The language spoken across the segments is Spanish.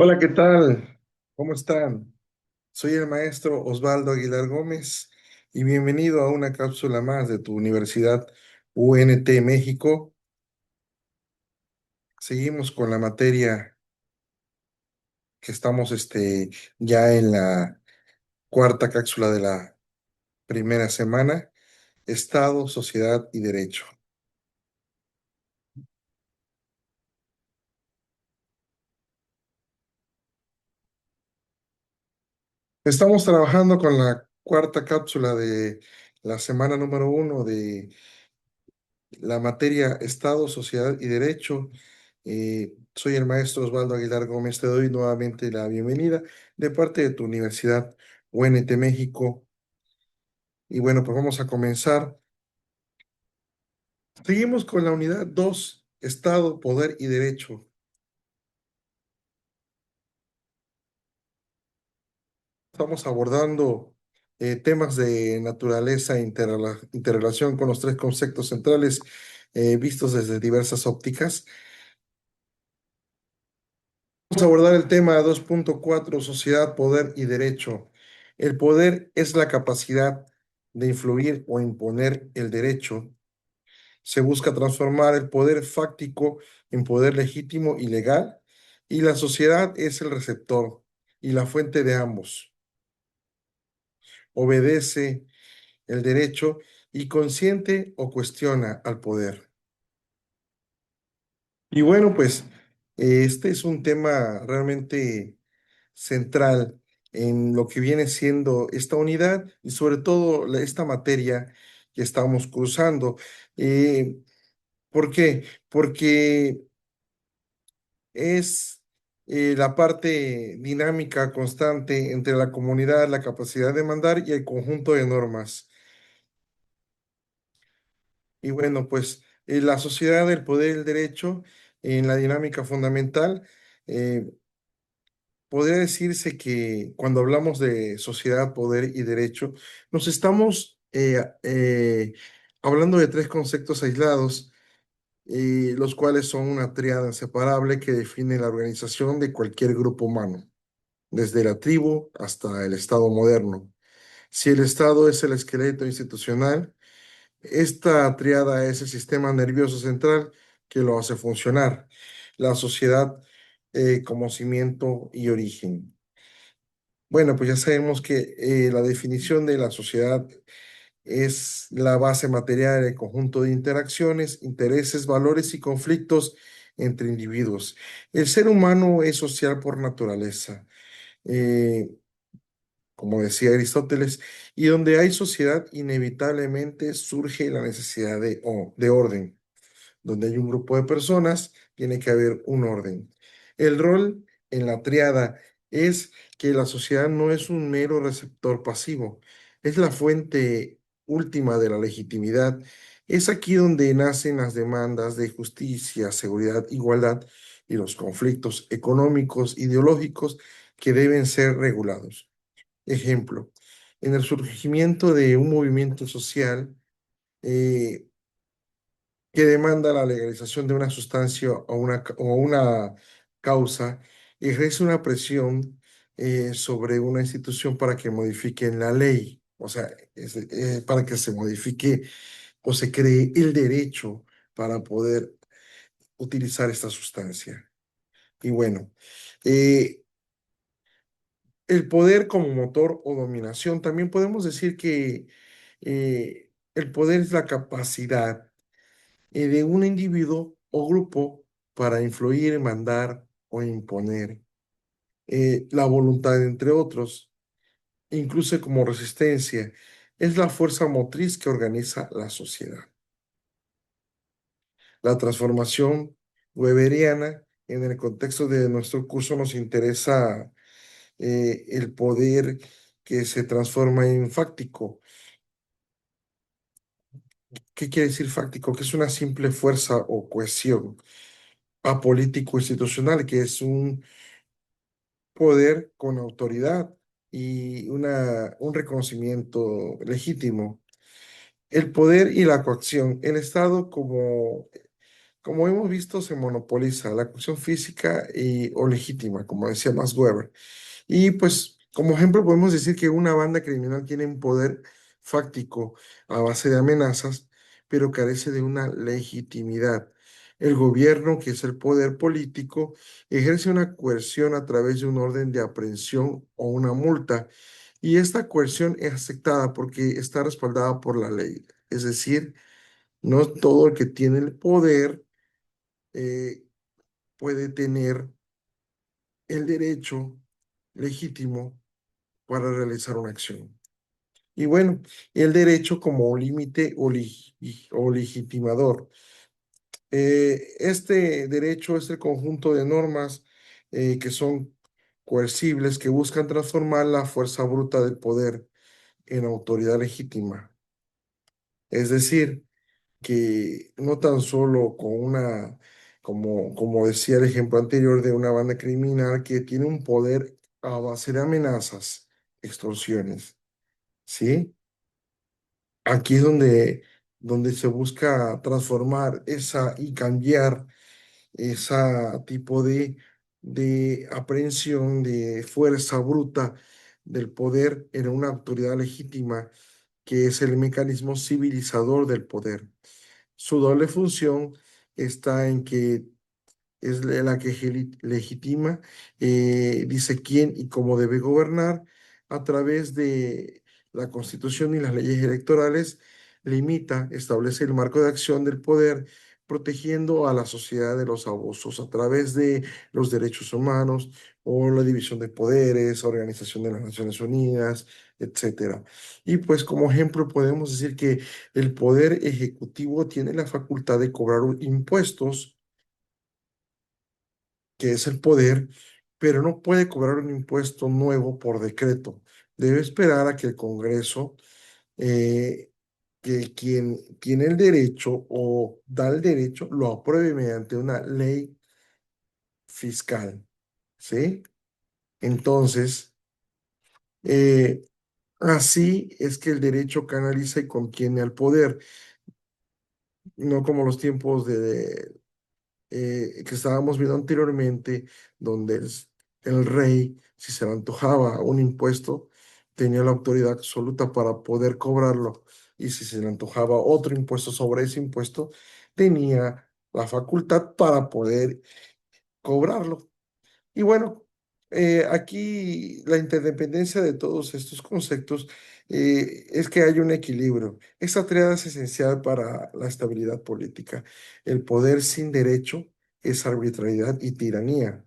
Hola, ¿qué tal? ¿Cómo están? Soy el maestro Osvaldo Aguilar Gómez y bienvenido a una cápsula más de tu Universidad UNT México. Seguimos con la materia que estamos ya en la cuarta cápsula de la primera semana, Estado, Sociedad y Derecho. Estamos trabajando con la cuarta cápsula de la semana número uno de la materia Estado, Sociedad y Derecho. Soy el maestro Osvaldo Aguilar Gómez. Te doy nuevamente la bienvenida de parte de tu Universidad UNT México. Y bueno, pues vamos a comenzar. Seguimos con la unidad 2, Estado, Poder y Derecho. Estamos abordando temas de naturaleza e interrelación con los tres conceptos centrales vistos desde diversas ópticas. Vamos a abordar el tema 2.4, sociedad, poder y derecho. El poder es la capacidad de influir o imponer el derecho. Se busca transformar el poder fáctico en poder legítimo y legal, y la sociedad es el receptor y la fuente de ambos. Obedece el derecho y consiente o cuestiona al poder. Y bueno, pues este es un tema realmente central en lo que viene siendo esta unidad y sobre todo esta materia que estamos cursando. Eh, ¿Por qué? Porque es la parte dinámica constante entre la comunidad, la capacidad de mandar y el conjunto de normas. Y bueno, pues la sociedad, el poder y el derecho en la dinámica fundamental. eh, Podría decirse que cuando hablamos de sociedad, poder y derecho, nos estamos hablando de tres conceptos aislados, los cuales son una tríada inseparable que define la organización de cualquier grupo humano, desde la tribu hasta el Estado moderno. Si el Estado es el esqueleto institucional, esta tríada es el sistema nervioso central que lo hace funcionar, la sociedad como cimiento y origen. Bueno, pues ya sabemos que la definición de la sociedad es la base material del conjunto de interacciones, intereses, valores y conflictos entre individuos. El ser humano es social por naturaleza, eh, como decía Aristóteles, y donde hay sociedad, inevitablemente surge la necesidad de orden. Donde hay un grupo de personas, tiene que haber un orden. El rol en la triada es que la sociedad no es un mero receptor pasivo, es la fuente última de la legitimidad. Es aquí donde nacen las demandas de justicia, seguridad, igualdad y los conflictos económicos, ideológicos que deben ser regulados. Ejemplo, en el surgimiento de un movimiento social, eh, que demanda la legalización de una sustancia o una causa, ejerce una presión sobre una institución para que modifiquen la ley, o sea, para que se modifique o se cree el derecho para poder utilizar esta sustancia. Y bueno, eh, el poder como motor o dominación, también podemos decir que el poder es la capacidad de un individuo o grupo para influir, mandar o imponer la voluntad, entre otros, incluso como resistencia. Es la fuerza motriz que organiza la sociedad. La transformación weberiana, en el contexto de nuestro curso, nos interesa el poder que se transforma en fáctico. ¿Qué quiere decir fáctico? Que es una simple fuerza o cohesión apolítico institucional, que es un poder con autoridad y un reconocimiento legítimo. El poder y la coacción. El Estado como como hemos visto, se monopoliza la cuestión física o legítima, como decía Max Weber. Y pues, como ejemplo, podemos decir que una banda criminal tiene un poder fáctico a base de amenazas, pero carece de una legitimidad. El gobierno, que es el poder político, ejerce una coerción a través de un orden de aprehensión o una multa, y esta coerción es aceptada porque está respaldada por la ley. Es decir, no todo el que tiene el poder eh, puede tener el derecho legítimo para realizar una acción. Y bueno, el derecho como un límite o legitimador. Este derecho es el conjunto de normas que son coercibles, que buscan transformar la fuerza bruta del poder en autoridad legítima. Es decir, que no tan solo con una, como decía el ejemplo anterior de una banda criminal que tiene un poder a base de amenazas, extorsiones, ¿sí? Aquí es donde se busca transformar esa y cambiar ese tipo de aprehensión, de fuerza bruta del poder en una autoridad legítima, que es el mecanismo civilizador del poder. Su doble función está en que es la que legitima, dice quién y cómo debe gobernar a través de la Constitución y las leyes electorales, limita, establece el marco de acción del poder, protegiendo a la sociedad de los abusos a través de los derechos humanos o la división de poderes, Organización de las Naciones Unidas, etcétera. Y pues como ejemplo podemos decir que el poder ejecutivo tiene la facultad de cobrar impuestos, que es el poder, pero no puede cobrar un impuesto nuevo por decreto. Debe esperar a que el Congreso, eh, que quien tiene el derecho o da el derecho, lo apruebe mediante una ley fiscal, ¿sí? Entonces, eh, así es que el derecho canaliza y contiene al poder, no como los tiempos que estábamos viendo anteriormente, donde el rey, si se le antojaba un impuesto, tenía la autoridad absoluta para poder cobrarlo. Y si se le antojaba otro impuesto sobre ese impuesto, tenía la facultad para poder cobrarlo. Y bueno, aquí la interdependencia de todos estos conceptos es que hay un equilibrio. Esta triada es esencial para la estabilidad política. El poder sin derecho es arbitrariedad y tiranía.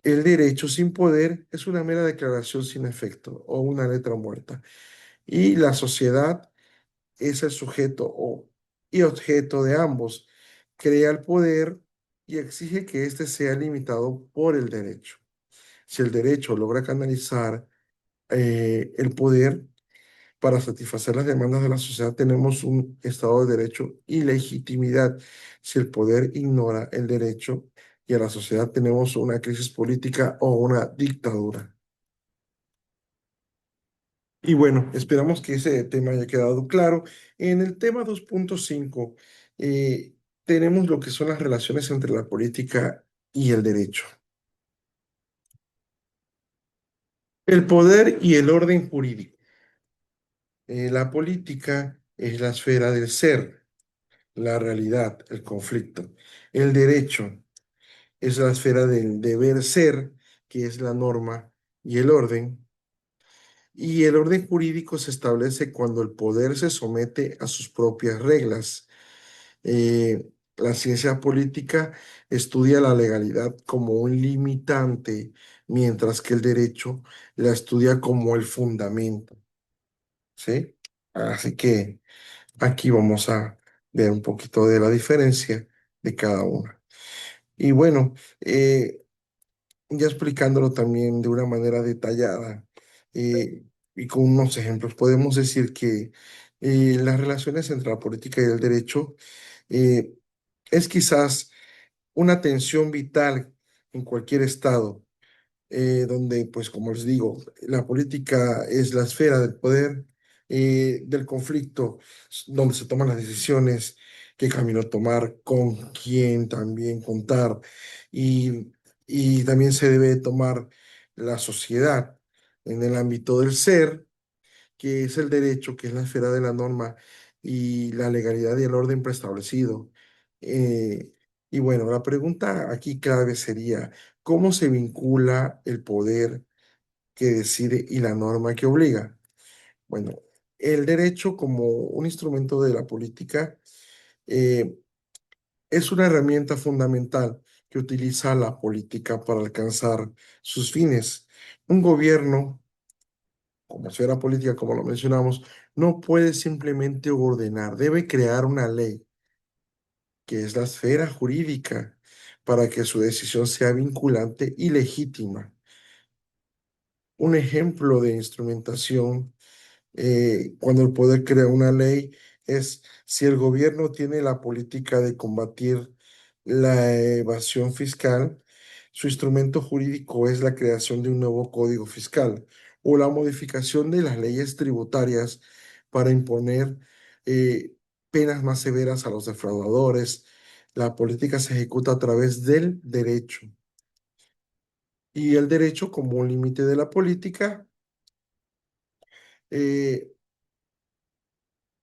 El derecho sin poder es una mera declaración sin efecto o una letra muerta. Y la sociedad es el sujeto y objeto de ambos. Crea el poder y exige que éste sea limitado por el derecho. Si el derecho logra canalizar el poder para satisfacer las demandas de la sociedad, tenemos un Estado de Derecho y legitimidad. Si el poder ignora el derecho y a la sociedad, tenemos una crisis política o una dictadura. Y bueno, esperamos que ese tema haya quedado claro. En el tema 2.5 tenemos lo que son las relaciones entre la política y el derecho. El poder y el orden jurídico. La política es la esfera del ser, la realidad, el conflicto. El derecho es la esfera del deber ser, que es la norma y el orden. Y el orden jurídico se establece cuando el poder se somete a sus propias reglas. La ciencia política estudia la legalidad como un limitante, mientras que el derecho la estudia como el fundamento, ¿sí? Así que aquí vamos a ver un poquito de la diferencia de cada una. Y bueno, ya explicándolo también de una manera detallada y con unos ejemplos, podemos decir que las relaciones entre la política y el derecho eh, es quizás una tensión vital en cualquier estado, donde, pues como les digo, la política es la esfera del poder del conflicto, donde se toman las decisiones, qué camino tomar, con quién también contar, y, y también se debe tomar la sociedad en el ámbito del ser, que es el derecho, que es la esfera de la norma y la legalidad y el orden preestablecido. Eh, y bueno, la pregunta aquí clave sería, ¿cómo se vincula el poder que decide y la norma que obliga? Bueno, el derecho como un instrumento de la política eh, es una herramienta fundamental que utiliza la política para alcanzar sus fines. Un gobierno, como esfera política, como lo mencionamos, no puede simplemente ordenar, debe crear una ley, que es la esfera jurídica, para que su decisión sea vinculante y legítima. Un ejemplo de instrumentación cuando el poder crea una ley es si el gobierno tiene la política de combatir la evasión fiscal, su instrumento jurídico es la creación de un nuevo código fiscal o la modificación de las leyes tributarias para imponer penas más severas a los defraudadores. La política se ejecuta a través del derecho y el derecho como un límite de la política. eh,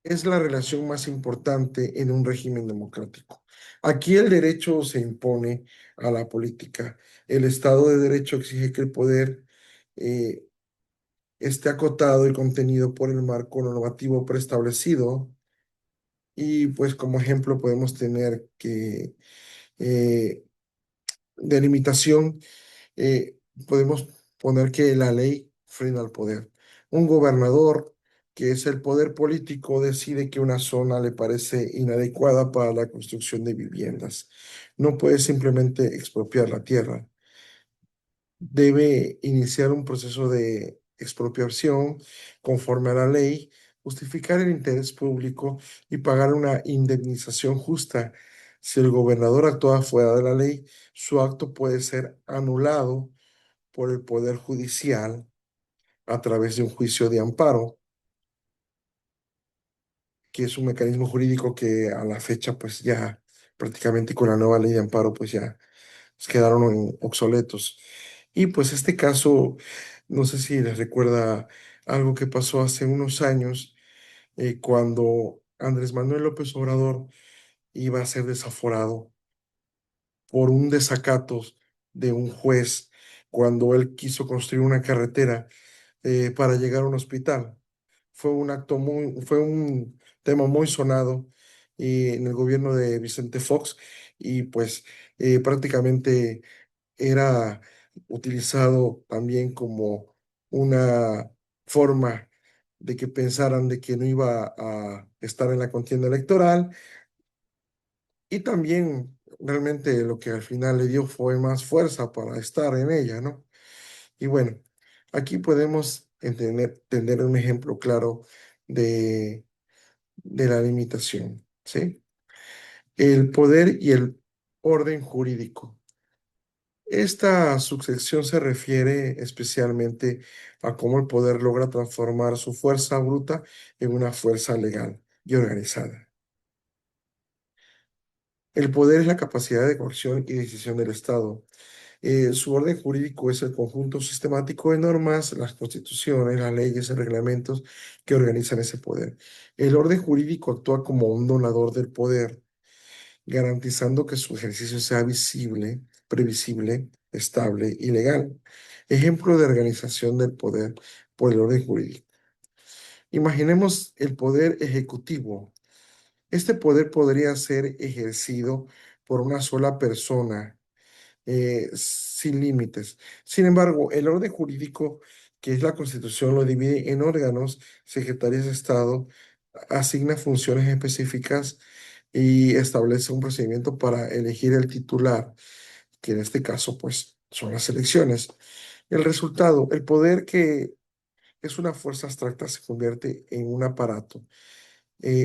es la relación más importante en un régimen democrático. Aquí el derecho se impone a la política. El Estado de Derecho exige que el poder eh, esté acotado y contenido por el marco normativo preestablecido. Y pues como ejemplo podemos tener que eh, delimitación eh, podemos poner que la ley frena al poder. Un gobernador, que es el poder político, decide que una zona le parece inadecuada para la construcción de viviendas. No puede simplemente expropiar la tierra. Debe iniciar un proceso de expropiación conforme a la ley, justificar el interés público y pagar una indemnización justa. Si el gobernador actúa fuera de la ley, su acto puede ser anulado por el Poder Judicial a través de un juicio de amparo, que es un mecanismo jurídico que a la fecha pues ya prácticamente con la nueva ley de amparo pues ya quedaron obsoletos. Y pues este caso, no sé si les recuerda algo que pasó hace unos años cuando Andrés Manuel López Obrador iba a ser desaforado por un desacato de un juez cuando él quiso construir una carretera para llegar a un hospital. Fue un tema muy sonado en el gobierno de Vicente Fox y pues prácticamente era utilizado también como una forma de que pensaran de que no iba a estar en la contienda electoral y también realmente lo que al final le dio fue más fuerza para estar en ella, ¿no? Y bueno, aquí podemos tener un ejemplo claro de, de la limitación, ¿sí? El poder y el orden jurídico. Esta sucesión se refiere especialmente a cómo el poder logra transformar su fuerza bruta en una fuerza legal y organizada. El poder es la capacidad de coacción y decisión del Estado. Su orden jurídico es el conjunto sistemático de normas, las constituciones, las leyes y reglamentos que organizan ese poder. El orden jurídico actúa como un donador del poder, garantizando que su ejercicio sea visible, previsible, estable y legal. Ejemplo de organización del poder por el orden jurídico. Imaginemos el poder ejecutivo. Este poder podría ser ejercido por una sola persona sin límites. Sin embargo, el orden jurídico, que es la Constitución, lo divide en órganos, secretarios de Estado, asigna funciones específicas y establece un procedimiento para elegir el titular, que en este caso, pues, son las elecciones. El resultado, el poder que es una fuerza abstracta se convierte en un aparato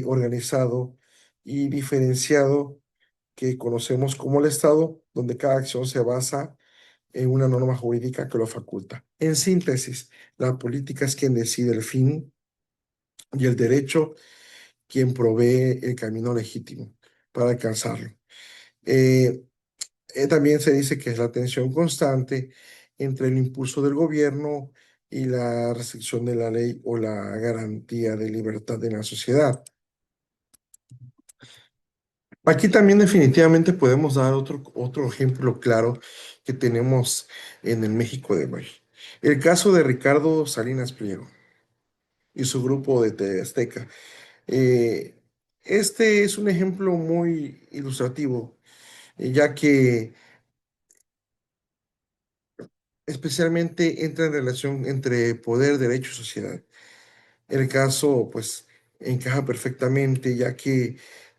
organizado y diferenciado que conocemos como el Estado, donde cada acción se basa en una norma jurídica que lo faculta. En síntesis, la política es quien decide el fin, y el derecho quien provee el camino legítimo para alcanzarlo. Eh, También se dice que es la tensión constante entre el impulso del gobierno y la restricción de la ley o la garantía de libertad en la sociedad. Aquí también definitivamente podemos dar otro ejemplo claro que tenemos en el México de hoy. El caso de Ricardo Salinas Pliego y su grupo de TV Azteca. Eh, este es un ejemplo muy ilustrativo, ya que especialmente entra en relación entre poder, derecho y sociedad. El caso, pues, encaja perfectamente, ya que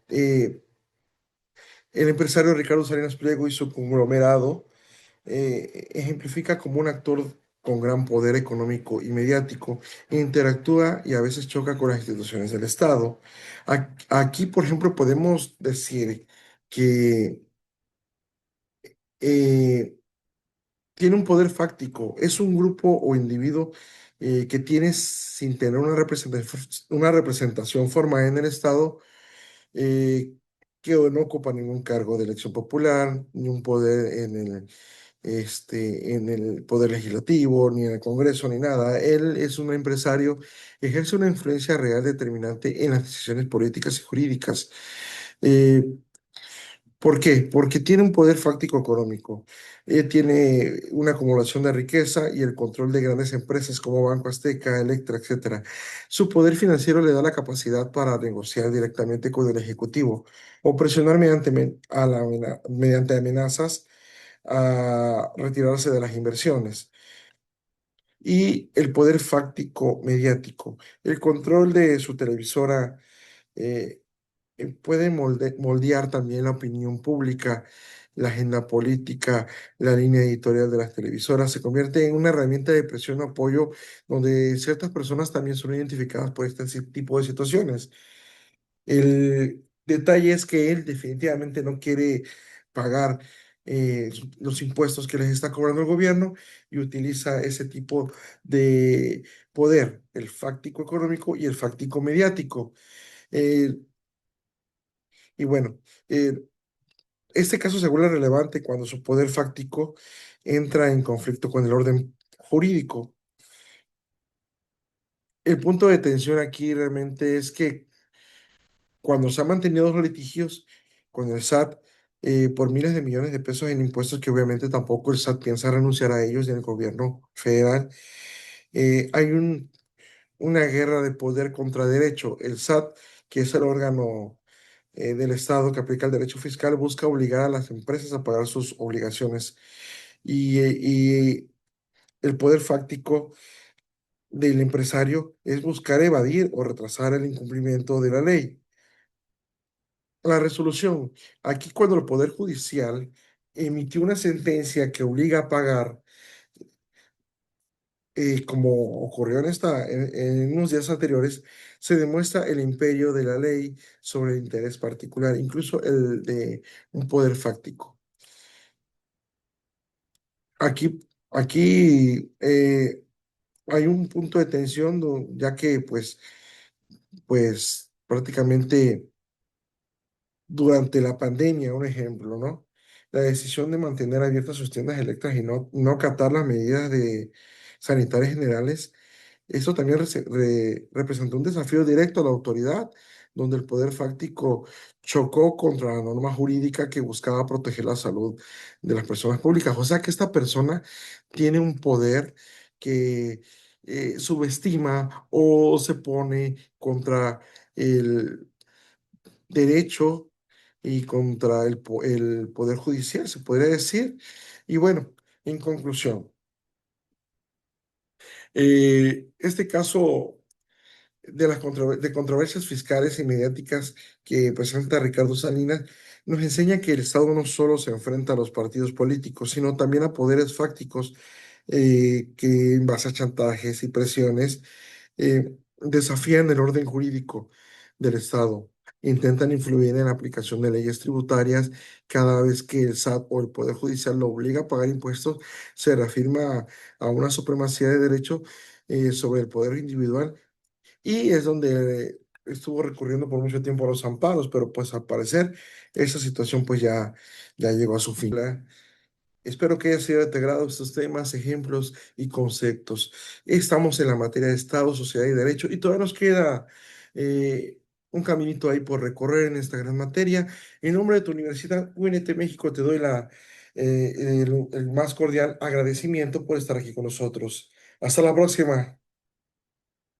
eh, el empresario Ricardo Salinas Pliego y su conglomerado ejemplifica como un actor con gran poder económico y mediático, interactúa y a veces choca con las instituciones del Estado. Aquí, por ejemplo, podemos decir que eh, tiene un poder fáctico, es un grupo o individuo que tiene, sin tener una representación formal en el Estado, que no ocupa ningún cargo de elección popular, ni un poder en el Poder Legislativo, ni en el Congreso, ni nada. Él es un empresario, ejerce una influencia real determinante en las decisiones políticas y jurídicas. Eh, ¿Por qué? Porque tiene un poder fáctico económico. Tiene una acumulación de riqueza y el control de grandes empresas como Banco Azteca, Electra, etcétera. Su poder financiero le da la capacidad para negociar directamente con el Ejecutivo o presionar mediante amenazas a retirarse de las inversiones. Y el poder fáctico mediático, el control de su televisora eh, puede moldear también la opinión pública, la agenda política, la línea editorial de las televisoras. Se convierte en una herramienta de presión o apoyo donde ciertas personas también son identificadas por este tipo de situaciones. El detalle es que él definitivamente no quiere pagar los impuestos que les está cobrando el gobierno y utiliza ese tipo de poder, el fáctico económico y el fáctico mediático. Eh, y bueno, eh, este caso se vuelve relevante cuando su poder fáctico entra en conflicto con el orden jurídico. El punto de tensión aquí realmente es que cuando se han mantenido los litigios con el SAT por miles de millones de pesos en impuestos que obviamente tampoco el SAT piensa renunciar a ellos en el gobierno federal, hay una guerra de poder contra derecho. El SAT, que es el órgano del Estado que aplica el derecho fiscal, busca obligar a las empresas a pagar sus obligaciones y el poder fáctico del empresario es buscar evadir o retrasar el incumplimiento de la ley. La resolución, aquí cuando el Poder Judicial emitió una sentencia que obliga a pagar, como ocurrió en unos días anteriores, se demuestra el imperio de la ley sobre el interés particular, incluso el de un poder fáctico. Aquí hay un punto de tensión, ya que pues prácticamente durante la pandemia, un ejemplo, ¿no? La decisión de mantener abiertas sus tiendas eléctricas y no acatar las medidas sanitarias generales, eso también representó un desafío directo a la autoridad, donde el poder fáctico chocó contra la norma jurídica que buscaba proteger la salud de las personas públicas. O sea que esta persona tiene un poder que subestima o se pone contra el derecho y contra el poder judicial, se podría decir. Y bueno, en conclusión, este caso de de controversias fiscales y mediáticas que presenta Ricardo Salinas nos enseña que el Estado no solo se enfrenta a los partidos políticos, sino también a poderes fácticos que en base a chantajes y presiones desafían el orden jurídico del Estado, intentan influir en la aplicación de leyes tributarias. Cada vez que el SAT o el Poder Judicial lo obliga a pagar impuestos, se reafirma a una supremacía de derecho sobre el poder individual y es donde estuvo recurriendo por mucho tiempo a los amparos, pero pues al parecer esa situación pues ya llegó a su fin. Espero que haya sido integrado estos temas, ejemplos y conceptos. Estamos en la materia de Estado, Sociedad y Derecho y todavía nos queda un caminito ahí por recorrer en esta gran materia. En nombre de tu universidad, UNT México, te doy el más cordial agradecimiento por estar aquí con nosotros. Hasta la próxima.